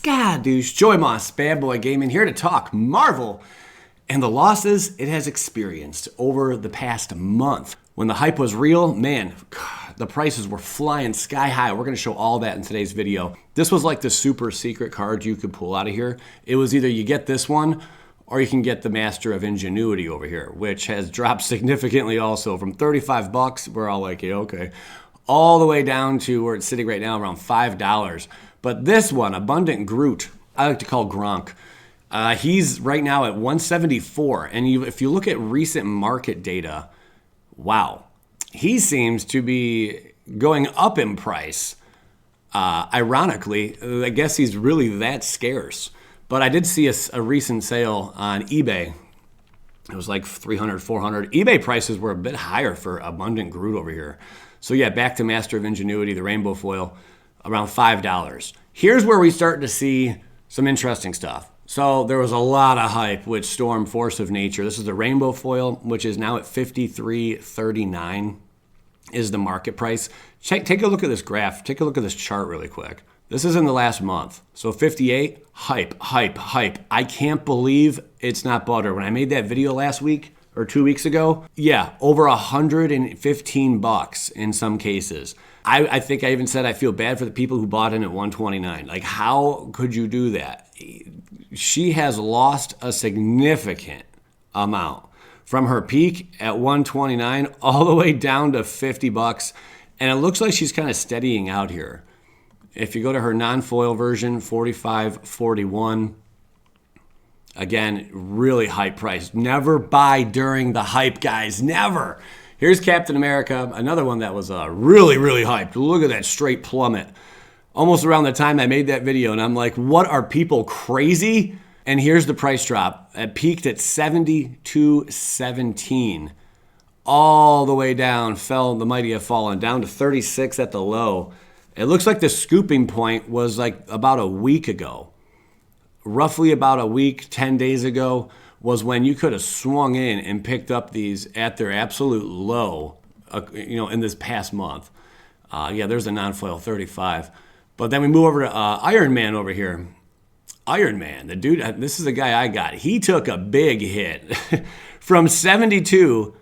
Skadoosh, Joy Moss, Bad Boy Gaming here to talk Marvel and the losses it has experienced over the past month. When the hype was real, man, the prices were flying sky high. We're going to show all that in today's video. This was like the super secret card you could pull out of here. It was either you get this one or you can get the Master of Ingenuity over here, which has dropped significantly also from 35 bucks. We're all like, yeah, okay, all the way down to where it's sitting right now around $5. But this one, Abundant Groot, I like to call Gronk. He's right now at 174. And if you look at recent market data, wow, he seems to be going up in price. Ironically, I guess he's really that scarce. But I did see a recent sale on eBay. It was like 300, 400. eBay prices were a bit higher for Abundant Groot over here. So yeah, back to Master of Ingenuity, the rainbow foil, around $5. Here's where we start to see some interesting stuff. So there was a lot of hype with Storm Force of Nature. This is the rainbow foil, which is now at $53.39 is the market price. Take a look at this graph. Take a look at this chart really quick. This is in the last month. So 58, hype, hype, hype. I can't believe it's not butter. When I made that video last week or 2 weeks ago, yeah, over 115 bucks in some cases. I think I even said I feel bad for the people who bought in at 129. Like, how could you do that? She has lost a significant amount from her peak at 129 all the way down to 50 bucks. And it looks like she's kind of steadying out here. If you go to her non-foil version, 45.41, again, really high price. Never buy during the hype, guys. Never. Here's Captain America, another one that was really, really hyped. Look at that straight plummet. Almost around the time I made that video, and I'm like, what, are people crazy? And here's the price drop. It peaked at 72.17. All the way down, the mighty have fallen, down to 36 at the low. It looks like the scooping point was like about a week ago. Roughly about a week, 10 days ago, was when you could have swung in and picked up these at their absolute low, in this past month. Yeah, there's a non-foil 35. But then we move over to Iron Man over here. Iron Man, the dude, this is the guy I got. He took a big hit from 72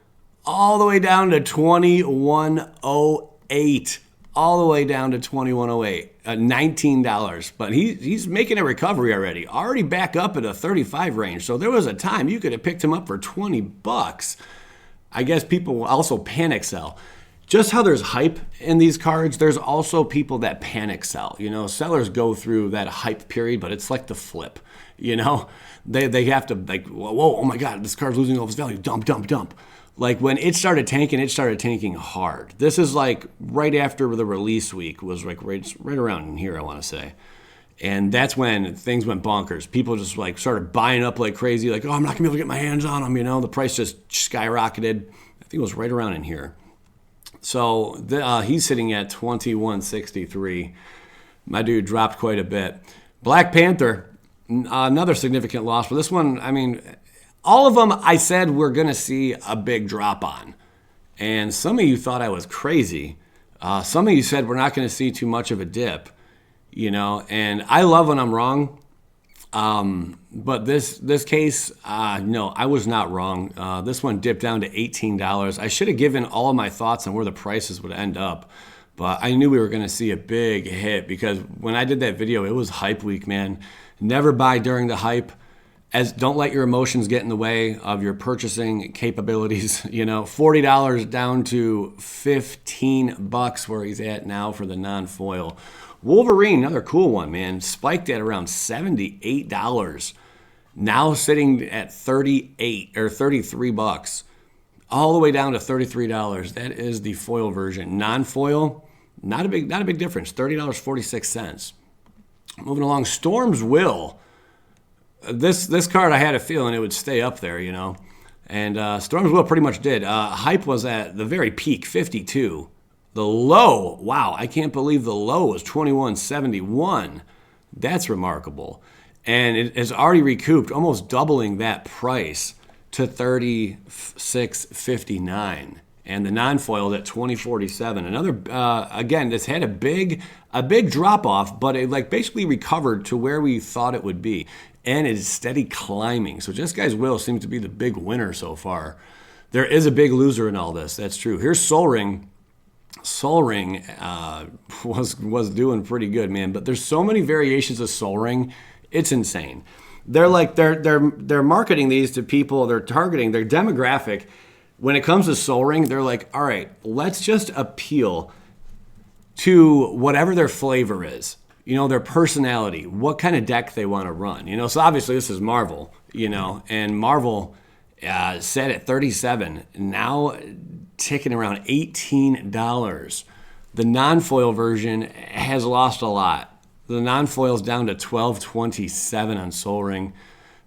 all the way down to 2108. All the way down to 2108, $19. But he's making a recovery already back up at a 35 range. So there was a time you could have picked him up for 20 bucks. I guess people will also panic sell. Just how there's hype in these cards, there's also people that panic sell. Sellers go through that hype period, but it's like the flip. They have to like, whoa, oh my God, this card's losing all its value. Dump, dump, dump. Like when it started tanking hard. This is like right after the release week was like right around in here, I want to say. And that's when things went bonkers. People just like started buying up like crazy. Like, oh, I'm not going to be able to get my hands on them. The price just skyrocketed. I think it was right around in here. So he's sitting at 2163. My dude dropped quite a bit. Black Panther, another significant loss. But this one, all of them I said we're going to see a big drop on. And some of you thought I was crazy. Some of you said we're not going to see too much of a dip. And I love when I'm wrong. But this case, no, I was not wrong. This one dipped down to $18. I should have given all of my thoughts on where the prices would end up. But I knew we were going to see a big hit because when I did that video, it was hype week, man. Never buy during the hype. Don't let your emotions get in the way of your purchasing capabilities. $40 down to 15 bucks where he's at now for the non-foil. Wolverine, another cool one, man. Spiked at around $78. Now sitting at 38 or 33 bucks. All the way down to $33. That is the foil version. Non-foil, not a big difference. $30.46. Moving along, Storm's Will. This card, I had a feeling it would stay up there, And Storm's Will pretty much did. Hype was at the very peak, 52. The low, wow, I can't believe the low was 2171. That's remarkable. And it has already recouped, almost doubling that price to 36.59. and the non-foiled at 2047. Another again, this had a big drop off, but it like basically recovered to where we thought it would be, and it is steady climbing. So Just Guy's Will seems to be the big winner so far. There is a big loser in all this. That's true. Here's Soul Ring. Soul Ring was doing pretty good, man. But there's so many variations of Soul Ring, it's insane. They're marketing these to people. They're targeting their demographic. When it comes to Soul Ring, they're like, all right, let's just appeal to whatever their flavor is. Their personality, what kind of deck they want to run. So obviously this is Marvel. And Marvel set at 37, now ticking around $18. The non-foil version has lost a lot. The non-foil's down to $12.27 on Soul Ring.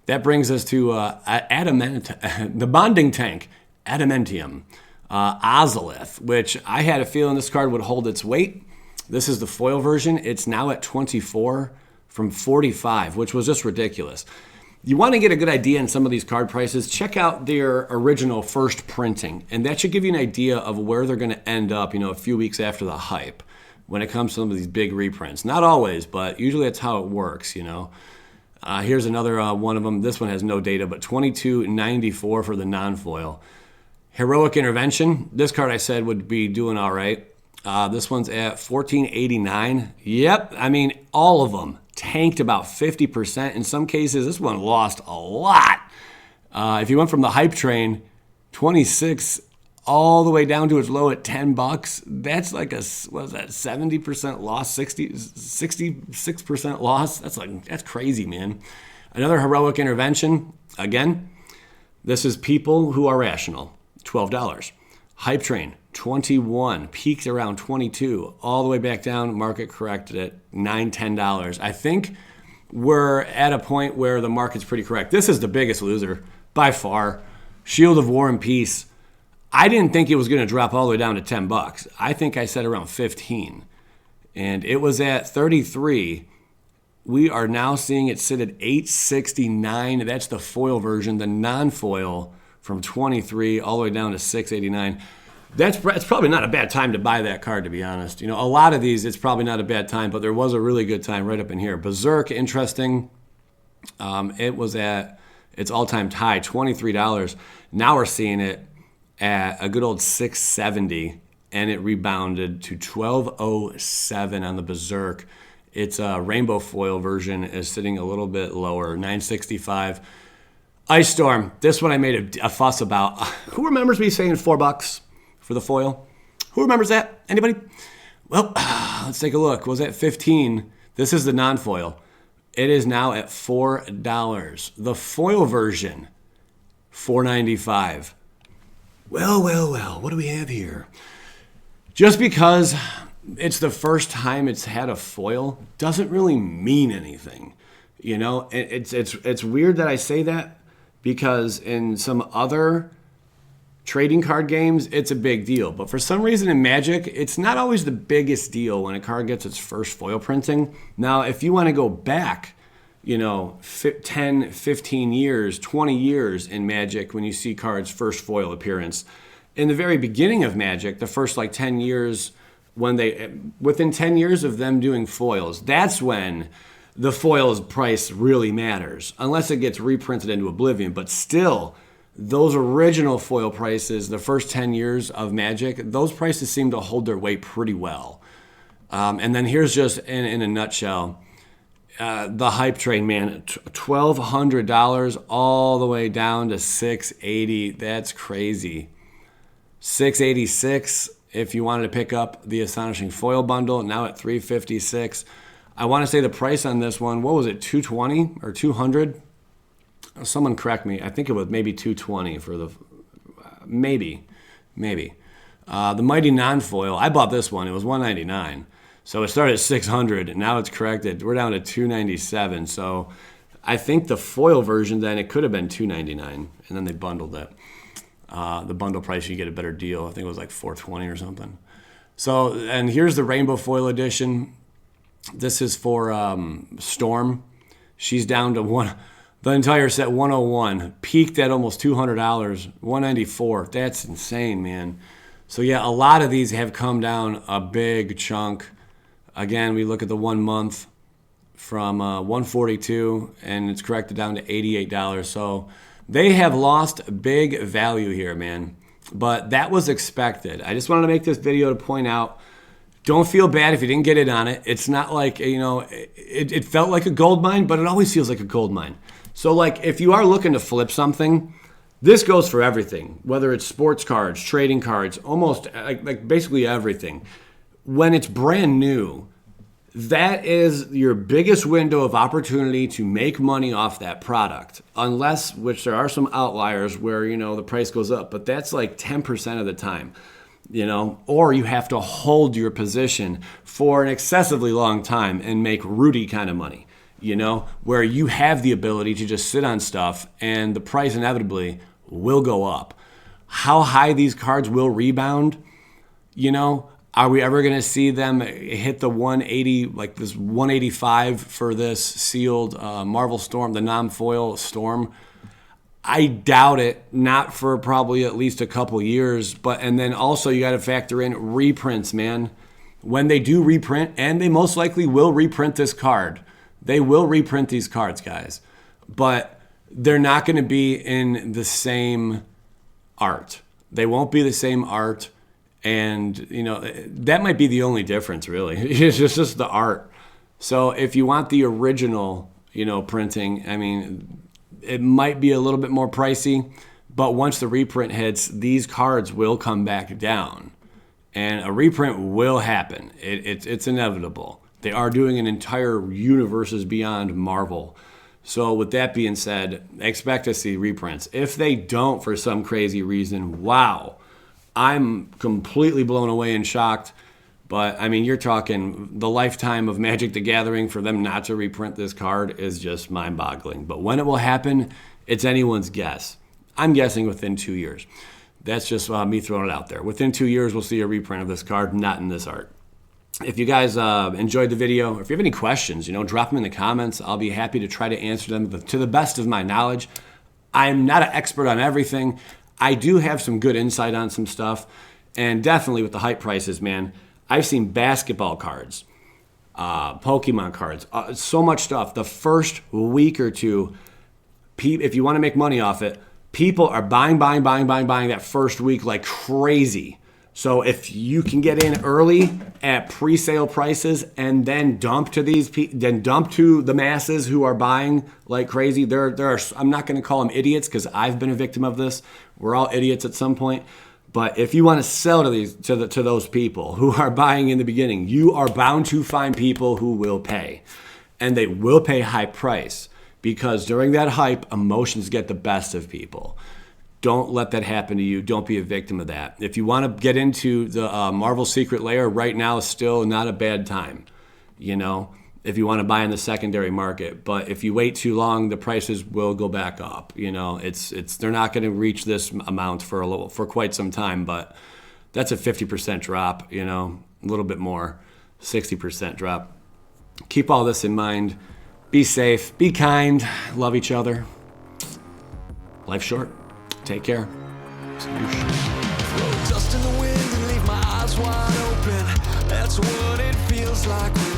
That brings us to the bonding tank, Adamantium, Ozolith, which I had a feeling this card would hold its weight. This is the foil version. It's now at 24 from 45, which was just ridiculous. You want to get a good idea on some of these card prices, check out their original first printing, and that should give you an idea of where they're going to end up, a few weeks after the hype when it comes to some of these big reprints. Not always, but usually that's how it works, Here's another one of them. This one has no data, but $22.94 for the non-foil. Heroic Intervention. This card I said would be doing all right. This one's at $14.89. Yep, all of them tanked about 50%. In some cases, this one lost a lot. If you went from the hype train, 26 all the way down to its low at $10, that's like a, 70% loss, 66% loss? That's crazy, man. Another Heroic Intervention, again, this is People Who Are Rational, $12. Hype train, 21, peaked around 22, all the way back down, market corrected at $9, $10. I think we're at a point where the market's pretty correct. This is the biggest loser by far. Shield of War and Peace. I didn't think it was going to drop all the way down to $10. I think I said around 15, and it was at 33. We are now seeing it sit at $8.69. That's the foil version. The non-foil from 23 all the way down to $6.89. It's probably not a bad time to buy that card, to be honest. A lot of these, it's probably not a bad time, but there was a really good time right up in here. Berserk, interesting. It was at its all-time high, $23. Now we're seeing it at a good old $6.70, and it rebounded to $12.07 on the Berserk. Its rainbow foil version is sitting a little bit lower, $9.65. Ice Storm, this one I made a fuss about. Who remembers me saying $4 for the foil? Who remembers that? Anybody? Well, let's take a look. Was that 15? This is the non-foil. It is now at $4. The foil version, $4.95. Well, what do we have here? Just because it's the first time it's had a foil doesn't really mean anything. It's weird that I say that, because in some other trading card games, it's a big deal. But for some reason in Magic, it's not always the biggest deal when a card gets its first foil printing. Now, if you want to go back, 10, 15 years, 20 years in Magic, when you see cards' first foil appearance, in the very beginning of Magic, the first 10 years, within 10 years of them doing foils, that's when the foil's price really matters, unless it gets reprinted into oblivion. But still, those original foil prices, the first 10 years of Magic, those prices seem to hold their weight pretty well. And then here's just in a nutshell, the hype train, man, $1,200 all the way down to $680. That's crazy. $686 if you wanted to pick up the Astonishing Foil Bundle, now at $356. I want to say the price on this one, what was it, $220 or $200? Someone correct me. I think it was maybe $220 for the, maybe. The Mighty Non-Foil, I bought this one. It was $199. So it started at $600, and now it's corrected. We're down to $297. So I think the foil version, then, it could have been $299, and then they bundled it. The bundle price, you get a better deal. I think it was like $420 or something. So, and here's the Rainbow Foil Edition. This is for Storm. She's down to the entire set, 101. Peaked at almost $200, $194. That's insane, man. So yeah, a lot of these have come down a big chunk. Again, we look at the 1 month from 142 and it's corrected down to $88. So they have lost big value here, man. But that was expected. I just wanted to make this video to point out, don't feel bad if you didn't get it on it. It's not like, you know, it felt like a gold mine, but it always feels like a gold mine. So like if you are looking to flip something, this goes for everything, whether it's sports cards, trading cards, almost like basically everything. When it's brand new, that is your biggest window of opportunity to make money off that product. Unless, which there are some outliers where, you know, the price goes up, but that's like 10% of the time, you know, or you have to hold your position for an excessively long time and make Rudy kind of money, you know, where you have the ability to just sit on stuff and the price inevitably will go up. How high these cards will rebound, you know, are we ever going to see them hit the 180, like this 185 for this sealed Marvel Storm, the non-foil Storm? I doubt it, not for probably at least a couple years. But and then also you got to factor in reprints, man. When they do reprint, and they most likely will reprint this card, they will reprint these cards, guys. But they're not going to be in the same art. They won't be the same art. And, you know, that might be the only difference, really. It's just the art. So if you want the original, you know, printing, I mean, it might be a little bit more pricey. But once the reprint hits, these cards will come back down. And a reprint will happen. It's inevitable. They are doing an entire universes beyond Marvel. So with that being said, expect to see reprints. If they don't for some crazy reason, wow. I'm completely blown away and shocked. But, I mean, you're talking the lifetime of Magic the Gathering. For them not to reprint this card is just mind-boggling. But when it will happen, it's anyone's guess. I'm guessing within 2 years. That's just me throwing it out there. Within 2 years, we'll see a reprint of this card, not in this art. If you guys enjoyed the video, or if you have any questions, you know, drop them in the comments. I'll be happy to try to answer them to the best of my knowledge. I'm not an expert on everything. I do have some good insight on some stuff, and definitely with the hype prices, man, I've seen basketball cards, Pokemon cards, so much stuff. The first week or two, if you want to make money off it, people are buying that first week like crazy. So if you can get in early at pre-sale prices and then dump to the masses who are buying like crazy, there are, I'm not going to call them idiots because I've been a victim of this. We're all idiots at some point. But if you want to sell to those people who are buying in the beginning, you are bound to find people who will pay, and they will pay high price because during that hype, emotions get the best of people. Don't let that happen to you. Don't be a victim of that. If you want to get into the Marvel Secret Lair, right now is still not a bad time, you know, if you want to buy in the secondary market. But if you wait too long, the prices will go back up. You know, they're not going to reach this amount for quite some time, but that's a 50% drop, you know, a little bit more, 60% drop. Keep all this in mind. Be safe, be kind, love each other. Life's short. Take care. Throw dust in the wind and leave my eyes wide open. That's what it feels like.